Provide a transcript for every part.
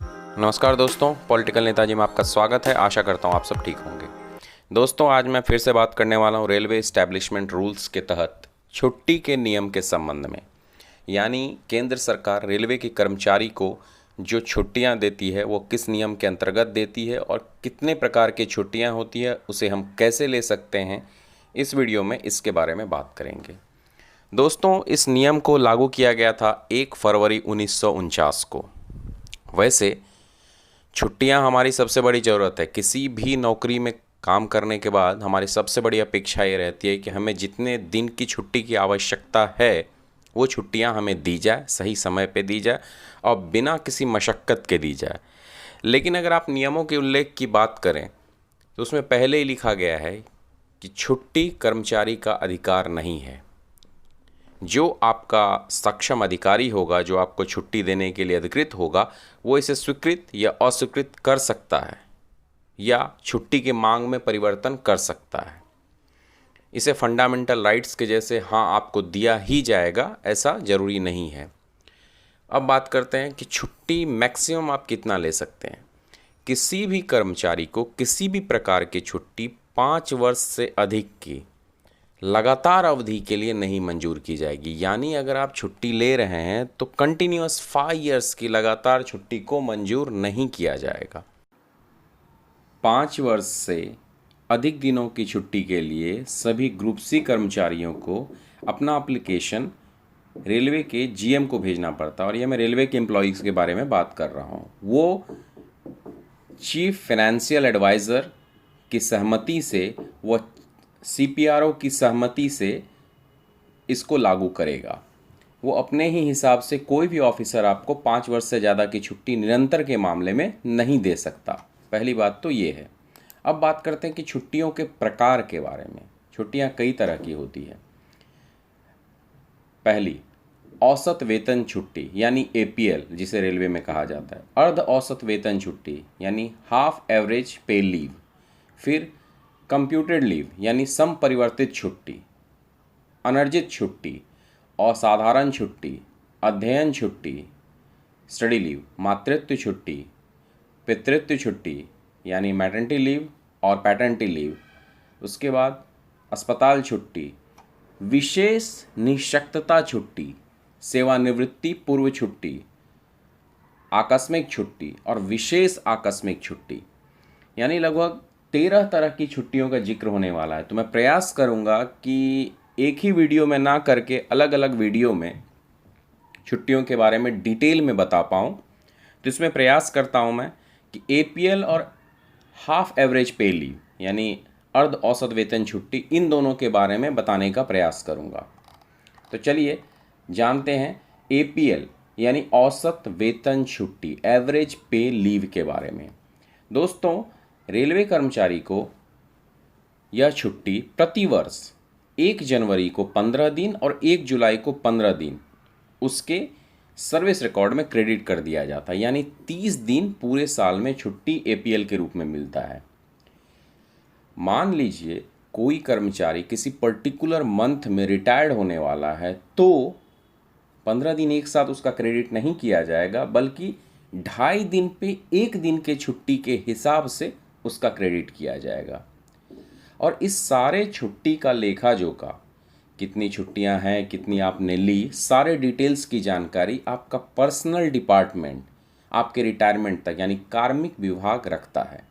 नमस्कार दोस्तों, पॉलिटिकल नेताजी में आपका स्वागत है। आशा करता हूँ आप सब ठीक होंगे। दोस्तों, आज मैं फिर से बात करने वाला हूँ रेलवे इस्टेब्लिशमेंट रूल्स के तहत छुट्टी के नियम के संबंध में। यानी केंद्र सरकार रेलवे के कर्मचारी को जो छुट्टियाँ देती है वो किस नियम के अंतर्गत देती है और कितने प्रकार की छुट्टियाँ होती है, उसे हम कैसे ले सकते हैं। इस वीडियो में इसके बारे में बात करेंगे। दोस्तों, इस नियम को लागू किया गया था 1 फरवरी 1949 को। वैसे छुट्टियां हमारी सबसे बड़ी ज़रूरत है। किसी भी नौकरी में काम करने के बाद हमारी सबसे बड़ी अपेक्षा ये रहती है कि हमें जितने दिन की छुट्टी की आवश्यकता है वो छुट्टियां हमें दी जाए, सही समय पे दी जाए और बिना किसी मशक्क़त के दी जाए। लेकिन अगर आप नियमों के उल्लेख की बात करें तो उसमें पहले ही लिखा गया है कि छुट्टी कर्मचारी का अधिकार नहीं है। जो आपका सक्षम अधिकारी होगा, जो आपको छुट्टी देने के लिए अधिकृत होगा, वो इसे स्वीकृत या अस्वीकृत कर सकता है या छुट्टी के मांग में परिवर्तन कर सकता है। इसे फंडामेंटल राइट्स के जैसे हाँ आपको दिया ही जाएगा ऐसा ज़रूरी नहीं है। अब बात करते हैं कि छुट्टी मैक्सिमम आप कितना ले सकते हैं। किसी भी कर्मचारी को किसी भी प्रकार की छुट्टी 5 वर्ष से अधिक की लगातार अवधि के लिए नहीं मंजूर की जाएगी। यानी अगर आप छुट्टी ले रहे हैं तो कंटिन्यूअस 5 इयर्स की लगातार छुट्टी को मंजूर नहीं किया जाएगा। 5 वर्ष से अधिक दिनों की छुट्टी के लिए सभी ग्रुप सी कर्मचारियों को अपना एप्लीकेशन रेलवे के जीएम को भेजना पड़ता है। और यह मैं रेलवे के एम्प्लॉयज़ के बारे में बात कर रहा हूँ। वो चीफ फाइनेंशियल एडवाइज़र की सहमति से, वह सीपीआरओ की सहमति से इसको लागू करेगा। वो अपने ही हिसाब से कोई भी ऑफिसर आपको 5 वर्ष से ज़्यादा की छुट्टी निरंतर के मामले में नहीं दे सकता। पहली बात तो ये है। अब बात करते हैं कि छुट्टियों के प्रकार के बारे में। छुट्टियां कई तरह की होती है। पहली, औसत वेतन छुट्टी यानी एपीएल जिसे रेलवे में कहा जाता है। अर्ध औसत वेतन छुट्टी यानी हाफ एवरेज पे लीव। फिर कंप्यूटेड लीव यानी समपरिवर्तित छुट्टी, अनर्जित छुट्टी, असाधारण छुट्टी, अध्ययन छुट्टी, स्टडी लीव, मातृत्व छुट्टी, पितृत्व छुट्टी यानी मैटरनिटी लीव और पैटर्निटी लीव। उसके बाद अस्पताल छुट्टी, विशेष निःशक्तता छुट्टी, सेवानिवृत्ति पूर्व छुट्टी, आकस्मिक छुट्टी और विशेष आकस्मिक छुट्टी। यानी लगभग 13 तरह की छुट्टियों का जिक्र होने वाला है। तो मैं प्रयास करूंगा कि एक ही वीडियो में ना करके अलग अलग वीडियो में छुट्टियों के बारे में डिटेल में बता पाऊँ। तो इसमें प्रयास करता हूं मैं कि एपीएल और हाफ एवरेज पे लीव यानी अर्ध औसत वेतन छुट्टी, इन दोनों के बारे में बताने का प्रयास करूंगा। तो चलिए जानते हैं एपीएल यानी औसत वेतन छुट्टी, एवरेज पे लीव के बारे में। दोस्तों, रेलवे कर्मचारी को यह छुट्टी प्रतिवर्ष 1 जनवरी को 15 दिन और 1 जुलाई को 15 दिन उसके सर्विस रिकॉर्ड में क्रेडिट कर दिया जाता है। यानी 30 दिन पूरे साल में छुट्टी एपीएल के रूप में मिलता है। मान लीजिए कोई कर्मचारी किसी पर्टिकुलर मंथ में रिटायर्ड होने वाला है तो 15 दिन एक साथ उसका क्रेडिट नहीं किया जाएगा, बल्कि 2.5 दिन पे 1 दिन के छुट्टी के हिसाब से उसका क्रेडिट किया जाएगा। और इस सारे छुट्टी का लेखा जोखा, कितनी छुट्टियां हैं, कितनी आपने ली, सारे डिटेल्स की जानकारी आपका पर्सनल डिपार्टमेंट आपके रिटायरमेंट तक यानी कार्मिक विभाग रखता है।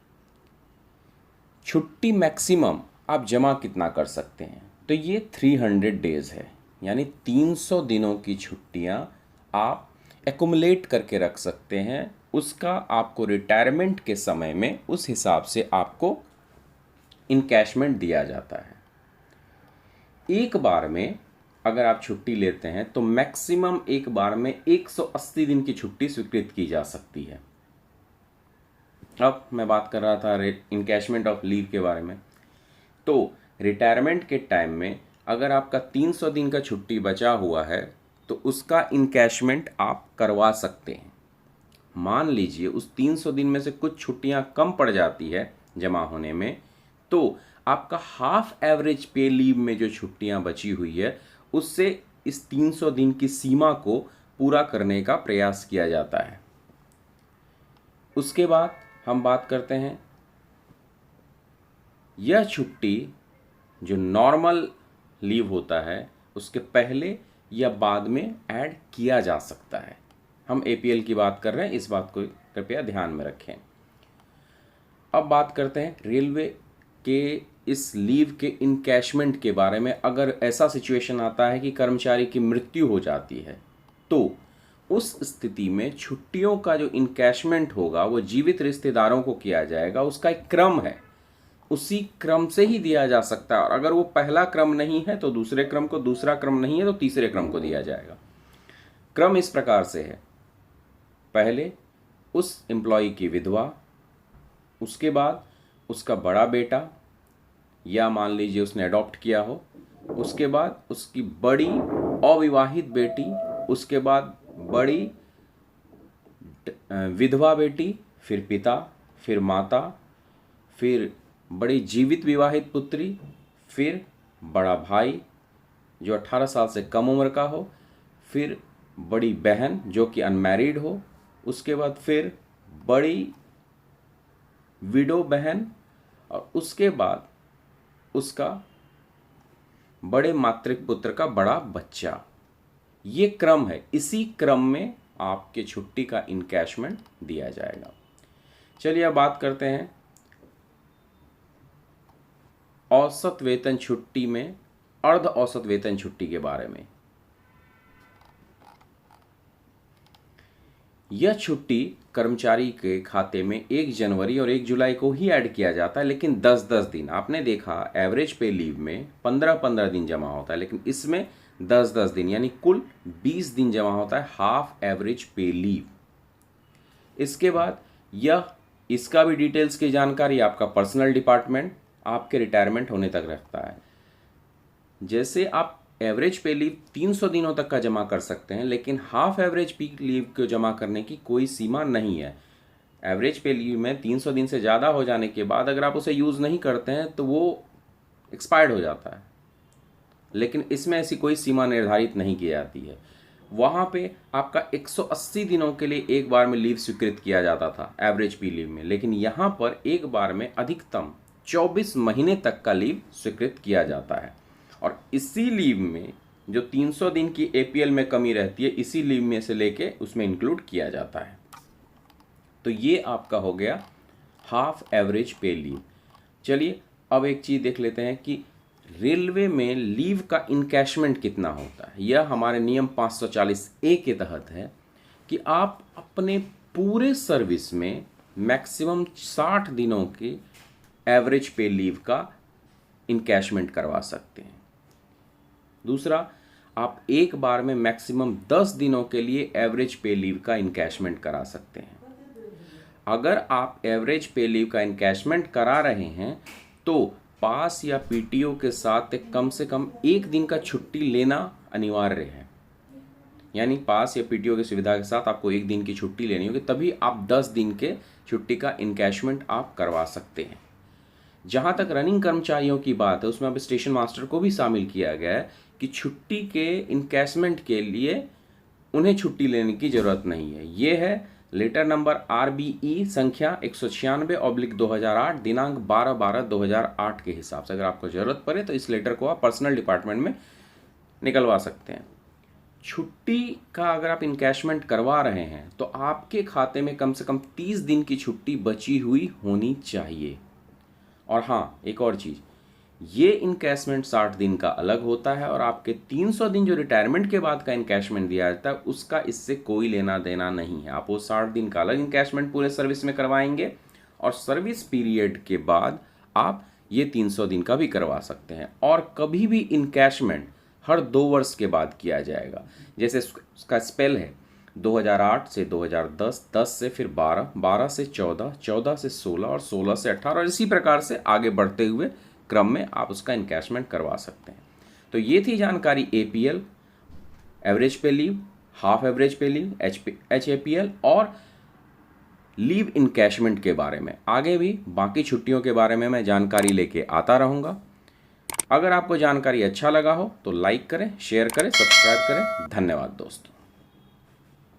छुट्टी मैक्सिमम आप जमा कितना कर सकते हैं, तो ये 300 डेज है। यानी 300 दिनों की छुट्टियां आप एक्युमुलेट करके रख सकते हैं। उसका आपको रिटायरमेंट के समय में उस हिसाब से आपको इनकैशमेंट दिया जाता है। एक बार में अगर आप छुट्टी लेते हैं तो मैक्सिमम एक बार में 180 दिन की छुट्टी स्वीकृत की जा सकती है। अब मैं बात कर रहा था इनकैशमेंट ऑफ लीव के बारे में। तो रिटायरमेंट के टाइम में अगर आपका 300 दिन का छुट्टी बचा हुआ है तो उसका इनकैशमेंट आप करवा सकते हैं। मान लीजिए उस 300 दिन में से कुछ छुट्टियां कम पड़ जाती है जमा होने में, तो आपका हाफ एवरेज पे लीव में जो छुट्टियां बची हुई है उससे इस 300 दिन की सीमा को पूरा करने का प्रयास किया जाता है। उसके बाद हम बात करते हैं, यह छुट्टी जो नॉर्मल लीव होता है उसके पहले या बाद में ऐड किया जा सकता है। हम एपीएल की बात कर रहे हैं, इस बात को कृपया ध्यान में रखें। अब बात करते हैं रेलवे के इस लीव के इनकैशमेंट के बारे में। अगर ऐसा सिचुएशन आता है कि कर्मचारी की मृत्यु हो जाती है तो उस स्थिति में छुट्टियों का जो इनकैशमेंट होगा वो जीवित रिश्तेदारों को किया जाएगा। उसका एक क्रम है, उसी क्रम से ही दिया जा सकता है। और अगर वो पहला क्रम नहीं है तो दूसरे क्रम को, दूसरा क्रम नहीं है तो तीसरे क्रम को दिया जाएगा। क्रम इस प्रकार से है, पहले उस एम्प्लॉय की विधवा, उसके बाद उसका बड़ा बेटा या मान लीजिए उसने अडॉप्ट किया हो, उसके बाद उसकी बड़ी अविवाहित बेटी, उसके बाद बड़ी विधवा बेटी, फिर पिता, फिर माता, फिर बड़ी जीवित विवाहित पुत्री, फिर बड़ा भाई जो 18 साल से कम उम्र का हो, फिर बड़ी बहन जो कि अनमैरिड हो, उसके बाद फिर बड़ी विडो बहन, और उसके बाद उसका बड़े मातृक पुत्र का बड़ा बच्चा। ये क्रम है, इसी क्रम में आपके छुट्टी का इनकैशमेंट दिया जाएगा। चलिए अब बात करते हैं औसत वेतन छुट्टी में अर्ध औसत वेतन छुट्टी के बारे में। यह छुट्टी कर्मचारी के खाते में 1 जनवरी और 1 जुलाई को ही ऐड किया जाता है, लेकिन 10-10 दिन। आपने देखा एवरेज पे लीव में 15-15 दिन जमा होता है, लेकिन इसमें 10-10 दिन यानी कुल 20 दिन जमा होता है, हाफ एवरेज पे लीव। इसके बाद इसका भी डिटेल्स की जानकारी आपका पर्सनल डिपार्टमेंट आपके रिटायरमेंट होने तक रखता है। जैसे आप एवरेज पे लीव 300 दिनों तक का जमा कर सकते हैं, लेकिन हाफ एवरेज पे लीव को जमा करने की कोई सीमा नहीं है। एवरेज पे लीव में 300 दिन से ज़्यादा हो जाने के बाद अगर आप उसे यूज़ नहीं करते हैं तो वो एक्सपायर्ड हो जाता है, लेकिन इसमें ऐसी कोई सीमा निर्धारित नहीं की जाती है। वहाँ पे आपका 180 दिनों के लिए एक बार में लीव स्वीकृत किया जाता था एवरेज पे लीव में, लेकिन यहाँ पर एक बार में अधिकतम 24 महीने तक का लीव स्वीकृत किया जाता है। और इसी लीव में जो 300 दिन की एपीएल में कमी रहती है, इसी लीव में से लेके उसमें इंक्लूड किया जाता है। तो ये आपका हो गया हाफ एवरेज पे लीव। चलिए अब एक चीज़ देख लेते हैं कि रेलवे में लीव का इनकैशमेंट कितना होता है। यह हमारे नियम 540A के तहत है कि आप अपने पूरे सर्विस में मैक्सिमम 60 दिनों के एवरेज पे लीव का इनकैशमेंट करवा सकते हैं। दूसरा, आप एक बार में मैक्सिमम 10 दिनों के लिए एवरेज पे लीव का इनकैशमेंट करा सकते हैं। अगर आप एवरेज पे लीव का इनकैशमेंट करा रहे हैं तो पास या पीटीओ के साथ कम से कम 1 दिन का छुट्टी लेना अनिवार्य है। यानी पास या पीटीओ की सुविधा के साथ आपको 1 दिन की छुट्टी लेनी होगी, तभी आप 10 दिन के छुट्टी का इनकैशमेंट आप करवा सकते हैं। जहाँ तक रनिंग कर्मचारियों की बात है, उसमें अब स्टेशन मास्टर को भी शामिल किया गया है कि छुट्टी के इनकैशमेंट के लिए उन्हें छुट्टी लेने की ज़रूरत नहीं है। ये है लेटर नंबर RBE संख्या 196/2008 दिनांक 12/12/2008 के हिसाब से। अगर आपको ज़रूरत पड़े तो इस लेटर को आप पर्सनल डिपार्टमेंट में निकलवा सकते हैं। छुट्टी का अगर आप इनकैशमेंट करवा रहे हैं तो आपके खाते में कम से कम 30 दिन की छुट्टी बची हुई होनी चाहिए। और हाँ, एक और चीज़, ये इनकैशमेंट 60 दिन का अलग होता है और आपके 300 दिन जो रिटायरमेंट के बाद का इनकैशमेंट दिया जाता है उसका इससे कोई लेना देना नहीं है। आप वो 60 दिन का अलग इनकैशमेंट पूरे सर्विस में करवाएंगे और सर्विस पीरियड के बाद आप ये 300 दिन का भी करवा सकते हैं। और कभी भी इनकैशमेंट हर 2 वर्ष के बाद किया जाएगा। जैसे उसका स्पेल है 2008 से 2010, 10 से फिर 12, 12 से 14, 14 से 16 और 16 से 18 और इसी प्रकार से आगे बढ़ते हुए क्रम में आप उसका इनकैशमेंट करवा सकते हैं। तो ये थी जानकारी एपीएल, एवरेज पे लीव, हाफ एवरेज पे लीव, HAPL और लीव इनकैशमेंट के बारे में। आगे भी बाकी छुट्टियों के बारे में मैं जानकारी लेके आता रहूँगा। अगर आपको जानकारी अच्छा लगा हो तो लाइक करें, शेयर करें, सब्सक्राइब करें। धन्यवाद दोस्तों।